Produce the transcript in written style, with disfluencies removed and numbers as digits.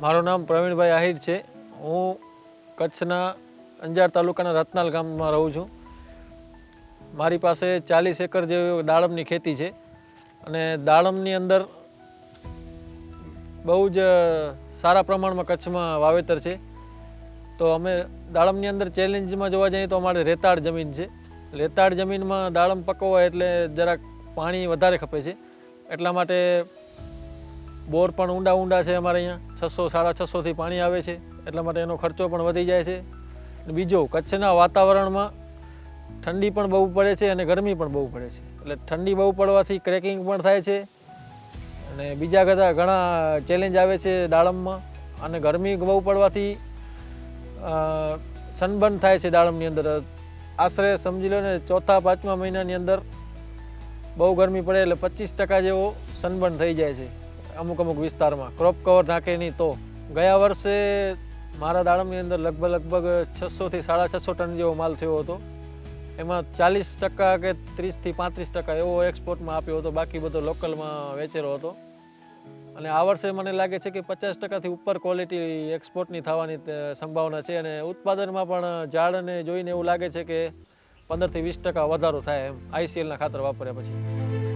મારું નામ પ્રવીણભાઈ આહિર છે. હું કચ્છના અંજાર તાલુકાના રત્નાલ ગામમાં રહું છું. મારી પાસે 40 એકર જેવી દાડમની ખેતી છે અને દાડમની અંદર બહુ જ સારા પ્રમાણમાં કચ્છમાં વાવેતર છે. તો અમે દાડમની અંદર ચેલેન્જમાં જોવા જઈએ તો અમારે રેતાળ જમીન છે. રેતાળ જમીનમાં દાડમ પકવવા એટલે જરાક પાણી વધારે ખપે છે. એટલા માટે બોર પણ ઊંડા છે અમારે અહીંયા 600-650 થી પાણી આવે છે. એટલા માટે એનો ખર્ચો પણ વધી જાય છે. બીજો, કચ્છના વાતાવરણમાં ઠંડી પણ બહુ પડે છે અને ગરમી પણ બહુ પડે છે. એટલે ઠંડી બહુ પડવાથી ક્રેકિંગ પણ થાય છે અને બીજા ઘણા ચેલેન્જ આવે છે દાડમમાં. અને ગરમી બહુ પડવાથી સનબર્ન થાય છે દાડમની અંદર. આશરે સમજી લો ને 4-5મા મહિનાની અંદર બહુ ગરમી પડે એટલે 25% જેવો સનબર્ન થઈ જાય છે અમુક વિસ્તારમાં, ક્રોપ કવર નાખે નહીં તો. ગયા વર્ષે મારા દાડમની અંદર લગભગ 600 થી 650 ટન જેવો માલ થયો હતો. એમાં 40% કે 30 થી 35% એવો એક્સપોર્ટમાં આપ્યો હતો, બાકી બધો લોકલમાં વેચેલો હતો. અને આ વર્ષે મને લાગે છે કે 50%થી ઉપર ક્વોલિટી એક્સપોર્ટની થવાની સંભાવના છે. અને ઉત્પાદનમાં પણ ઝાડને જોઈને એવું લાગે છે કે 15 થી 20% વધારો થાય એમ, ICLના ખાતર વાપર્યા પછી.